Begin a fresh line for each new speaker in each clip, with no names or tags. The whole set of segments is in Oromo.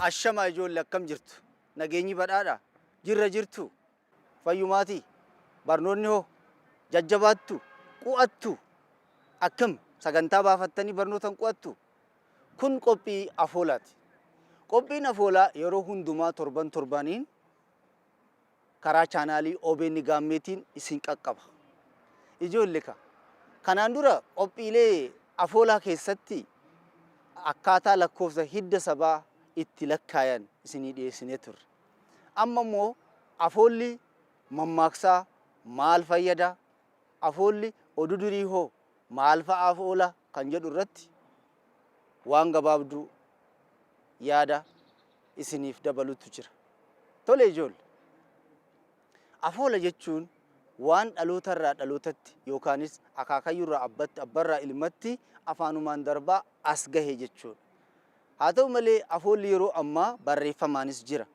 Ashama ijoollee akkam jirtu? Nageenyi badhaadha? Jirra jirtu? Fayyumaatii? Barnoonni hoo? Jajjabaattu? Qu'attu? Akkam sagantaa baafattanii barnootan qu'attu? Kun qophii afoolaati. Qophiin afoolaa yeroo hundumaa torban torbaniin karaa chaanaalii OBN Gaammeetiin isin qaqqaba. Ijoollee ka kanaan dura qophiilee afoolaa keessatti akkaataa lakkoofsa hidda sabaa itti lakkaayan isinii dhiyeessinee turre. Amma immoo afoolli mammaaksaa maal fayyada? Afoolli oduu durii hoo maal fa'aaf oola kan jedhu irratti waan gabaabduu yaada isiniif dabalutu jira. Tole ijoollee. Afoola jechuun waan dhalootarraa dhalootatti yookaanis akaakayyurraa abbarraa ilmatti afaanumaan darbaa as gahe jechuudha. Haa ta'u malee afoolli yeroo ammaa barreeffamaanis jira.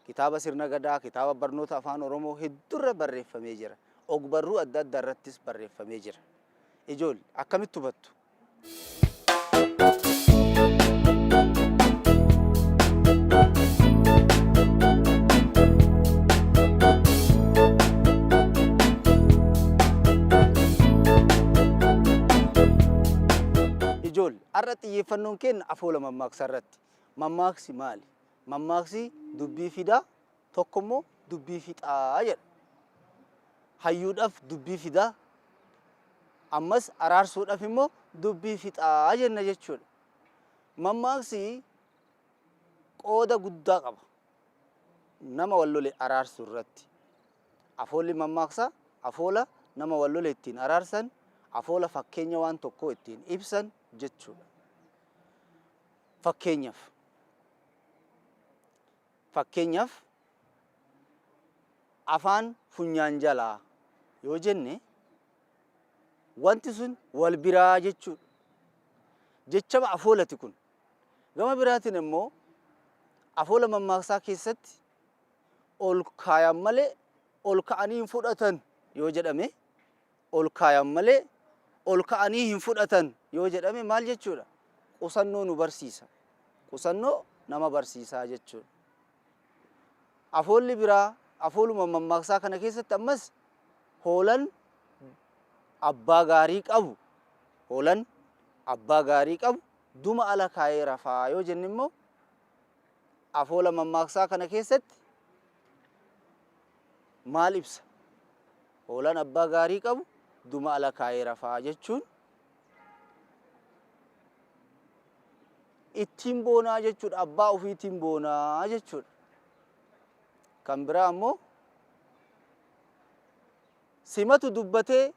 Kitaaba sirna gadaa, kitaaba barnoota afaan Oromoo hedduurra barreeffamee jira. Ogbarruu adda addaa irrattis barreeffamee jira. Ijoollee akkamitti hubattu? Ijoollee har'a xiyyeeffannoon keenya afoola mammaaksa irratti. Mammaaksi maali? Mammaaksi dubbii fidaa, tokkommoo dubbii fixaa jedha. Hayyuudhaaf dubbii fidaa, ammas araarsuudhaaf immoo dubbii fixaa jenna jechuudha. Mammaaksi qooda guddaa qaba nama wal lole araarsuu irratti. Afoolli mammaaksaa afoola nama wal lole ittiin araarsan, afoola fakkeenya waan tokkoo ittiin ibsan jechuudha. Fakkeenyaaf afaan funyaan jalaa yoo jenne wanti sun wal biraa jechuudha. Jechama afoolati kun. Gama biraatiin immoo afoola mammaaksaa keessatti ol kaayan malee ol ka'anii hin fudhatan yoo jedhame, ol kaayan malee ol ka'anii hin fudhatan yoo jedhame maal jechuudha? Qusannoo nu barsiisa. Qusannoo nama barsiisaa jechuudha. Afoolli biraa afooluma mammaaksaa kana keessatti ammas hoolan abbaa gaarii qabu, hoolan abbaa gaarii qabu duma ala kaayee rafaa yoo jenne immoo afoola mammaaksaa kana keessatti maal ibsa? Hoolan abbaa gaarii qabu duma ala kaayee rafaa jechuun ittiin boonaa jechuudha. Abbaa ofiitiin boonaa jechuudha. Kan biraa ammoo simatu dubbatee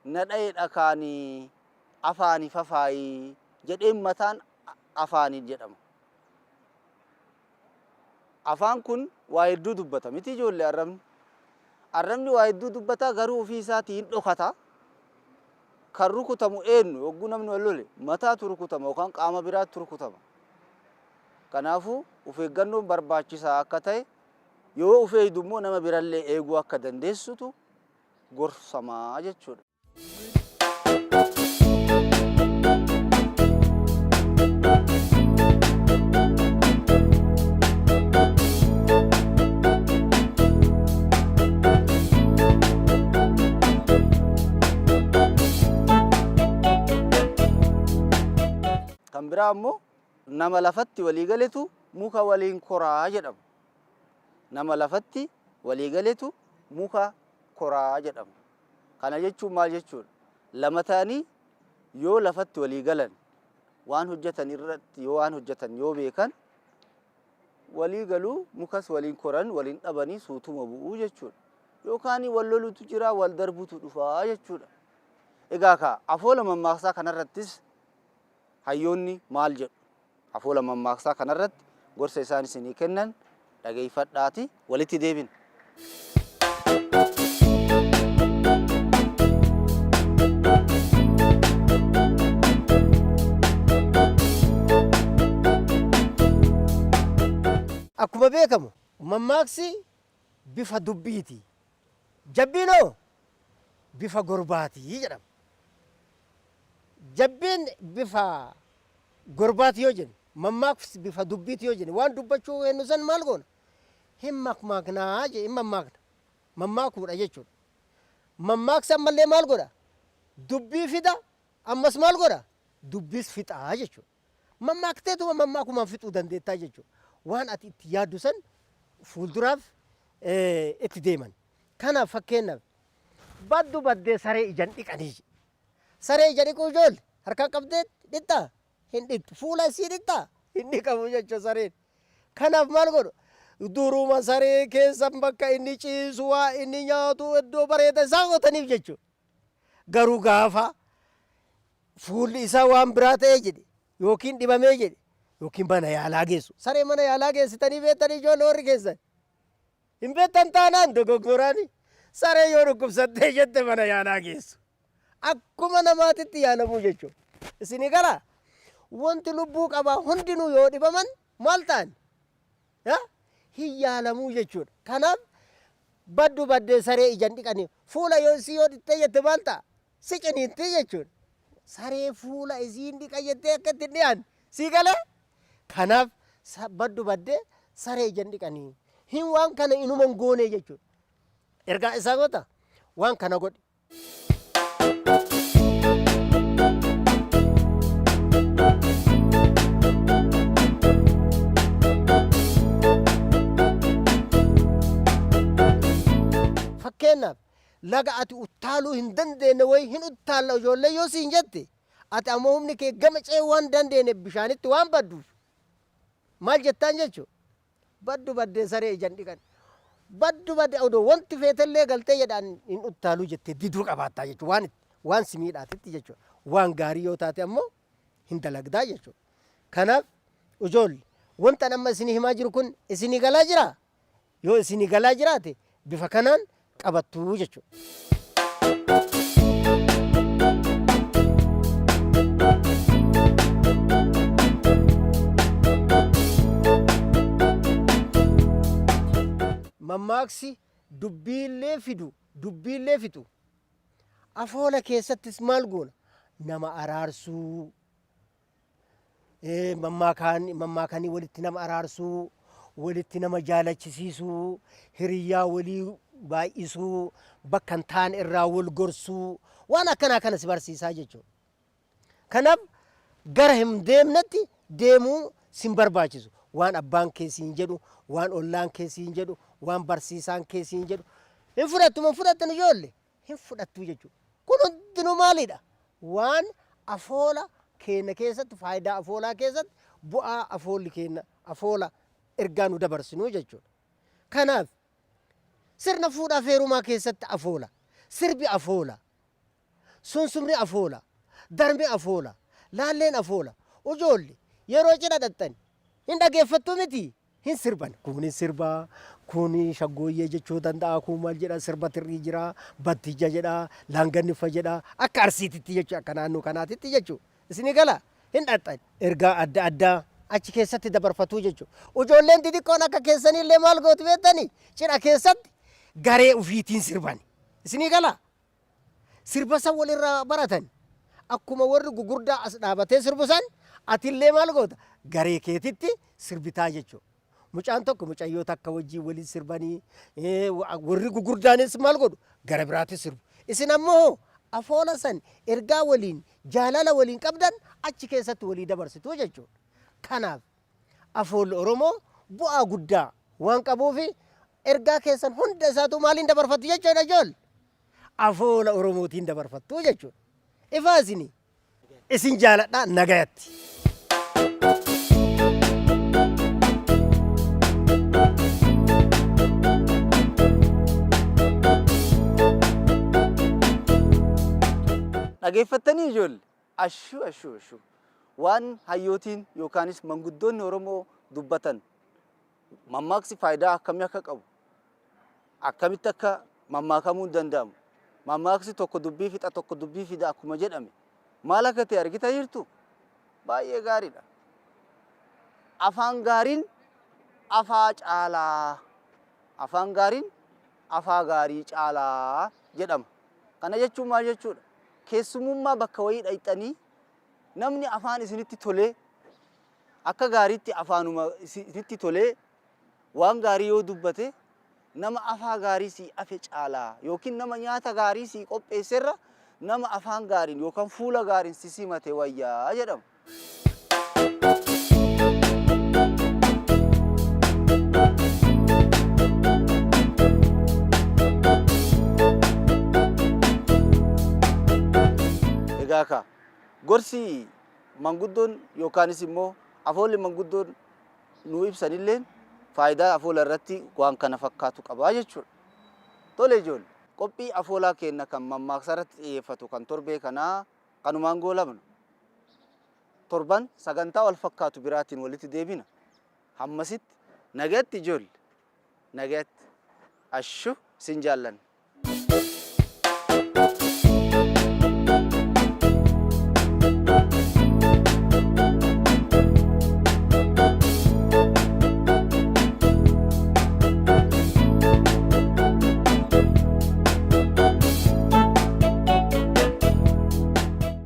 na dha'ee dhakaanii afaanii fafaayii jedheen mataan afaanii jedhama. Afaan kun waa hedduu dubbata miti ijoollee arrabni. Arrabni waa hedduu dubbataa garuu ofii isaatiin dhokata. Kan rukutamu eenyu yogguu namni wal lole mataatu rukutama yookaan qaama biraatu rukutama. Kanaafuu of eeggannoon barbaachisaa akka ta'e yoo of eegdu immoo nama birallee eeguu akka dandeessutu gorsamaa jechuudha. Kan biraa immoo nama lafatti walii galetu muka waliin koraa jedhama. Nama lafatti walii galetu muka koraa jedhama. Kana jechuun maal jechuudha? Lama ta'anii yoo lafatti walii galan waan hojjetan irratti waan hojjetan yoo beekan walii galuu mukas waliin koran waliin dhabanii suutuma bu'uu jechuudha. Yookaan wal lolutu jira wal darbutu dhufaa jechuudha. Egaa ka afoola mammaaksaa kanarrattis hayyoonni maal jedhu? Afoola mammaaksaa kanarratti gorsa isaan isinii kennan dhageeffadhaati walitti deebina.
Akkuma beekamu mammaaksi bifa dubbiiti. Jabbiinoo bifa gorbaatii jedhama. Jabbiin bifa gorbaati yoo jennu mammaaksa bifa dubbiiti yoo jenne waan dubbachuu hennu san maal goona hin makmaaknaa jee hin mammaakna mammaakuudha jechuudha. Mammaaksa ammallee maal godha dubbii fida ammas maal godha dubbis fixaa jechuudha. Mammaakteetuma mammaakumaan fixuu dandeettaa jechuudha. Waan ati itti yaaddu san fuulduraaf itti deeman. Kanaaf fakkeenyaaf baddu baddee saree ijaan dhiqanii saree ija dhiquu ijoollee harka qabdee dhiqxaa hin dhiqxu fuula isii dhiqxaa hin dhiqamu jechuudha sareen. Kanaaf maal godhu duruma saree keessa bakka inni ciisu waa inni nyaatu iddoo bareeda isaa qotaniif jechuudha. Garuu gaafa fuulli isaa waan biraa ta'ee jedhe yookiin dhibamee jedhe yookiin mana yaalaa geessu saree mana yaalaa geessitanii beektanii ijoollee warri keessan hin beektan taanaan dogoggoraani saree yoo dhukkubsattee jette mana yaalaa geessu akkuma namaatitti yaalamuu jechuudha. Isinii galaa wanti lubbuu qabaa hundinuu yoo dhibaman maal ta'an hin yaalamuu jechuudha. Kanaaf baddu baddee saree ijaan dhiqanii fuula yoo isii yoo dhiqxee jette maal ta'a si ciniintii jechuudha. Saree fuula isiin dhiqa jettee akka itti dhiyaan sii galee kanaaf baddu baddee saree ijaan dhiqanii hin waan kana inuman goonee jechuudha. Ergaa isaa goota waan kana godhi. Fakkeenyaaf laga ati uttaaluu hin dandeenye wayi hin uttaalla ijoollee yoo siin jette ati ammoo humni kee gama ce'uu waan dandeenye bishaanitti waan badduuf maal jettaan jechuudha. Baddu baddee saree ijaan dhiqan baddu baddee odoo wanti feetellee galtee jedhaan hin uttaaluu jettee diduu qabaattaa jechuudha. Waan si miidhaatitti jechuudha. Waan gaarii yoo taate ammoo hin dalagdaa jechuudha. Kanaaf ijoollee wanta amma isinii himaa jiru kun isinii galaa jiraa? Yoo isinii galaa jiraate bifa kanaan qabattuu jechuudha. Mammaaksi dubbiillee fidu dubbiillee fixu afoola keessattis maal goona nama araarsuu mammaakanii walitti nama araarsuu walitti nama jaalachisiisuu hiriyyaa walii baay'isuu bakka hin taane irraa wal gorsuu waan akkanaa kana si barsiisaa jechuudha. Kanaaf gara hin deemnetti deemuu sin barbaachisu waan abbaan keessiin jedhu waan ollaan keessiin jedhu waan barsiisaan keessiin jedhu hin fudhattu fudhattan ijoollee hin fudhattu jechuudha. Kun hundinuu maalidha waan afoola keenya keessatti faayidaa afoolaa keessatti bu'aa afoolli keenya afoola ergaa nu dabarsinu jechuudha. Kanaaf sirna fuudhaa feerumaa keessatti afoola sirbi afoola sunsumni afoola darbi afoola laalleen afoola ijoollee yeroo cidha dhaqxan hin dhageeffattu miti hin sirban kun sirbaa kun shaggooyyee jechuu danda'a kun maal jedha sirba tirrii jira battijja jedha laangannifa jedha akka arsiititti jechuudha akka naannoo kanaatitti jechuudha. Isinii gala hin dhaqxan ergaa adda addaa achi keessatti dabarfatu jechuudha. Ijoolleen xixiqqoon akka keessanillee maal gootu beektanii cidha keessatti garee ufiitiin sirban. Isinii gala sirba san walirraa baratan akkuma warri gugurdaa as dhaabatee sirbu san atillee maal goota garee keetitti sirbitaa jechuudha. Mucaan tokko mucayyoo takka wajjin waliin sirbanii warri gugurdaanis maal godhu gara biraatti sirbu. Isin ammoo afoola san ergaa waliin jaalala waliin qabdan achi keessatti walii dabarsitu jechuudha. Kanaaf afoolli Oromoo bu'aa guddaa waan qabuufi ergaa keessan hunda isaatu maaliin dabarfattu jechuudha ijoollee. Afoola Oromootiin dabarfattu jechuudha. Ifaa isin jaaladhaa nagayatti.
Dhageeffattanii ijoollee ashuu waan hayyootiin yookaanis manguddoonni Oromoo dubbatan mammaaksi faayidaa akkamii akka qabu akkamitti akka mammaakamuu danda'amu mammaaksi tokko dubbii fixa tokko dubbii fida akkuma jedhame maal akka ta'e argita jirtu baay'ee gaariidha. Afaan gaariin afaa caalaa afaan gaariin afaa gaarii caalaa jedhama. Kana jechuun maal jechuudha? Keessumummaa bakka wayii dhaqxanii namni afaan isinitti tolee akka gaariitti afaanuma sitti tolee waan gaarii yoo dubbate nama afaa gaarii si afe caalaa yookiin nama nyaata gaarii si qopheesserra nama afaan gaariin yookaan fuula gaariin si simate wayyaa jedhama. Egaa ka gorsi manguddoon yookaanis immoo afoolli manguddoon nuu ibsanilleen faayidaa afoola irratti waan kana fakkaatu qabaa jechuudha. Tole ijoollee qophii afoolaa kenna kan mammaaksa irratti xiyyeeffatu kan torbee kanaa kanumaan goolabna. Torban sagantaa wal fakkaatu biraatiin walitti deebina. Hammasitti nagatti ijoollee nagatti ashu sin jaallanna.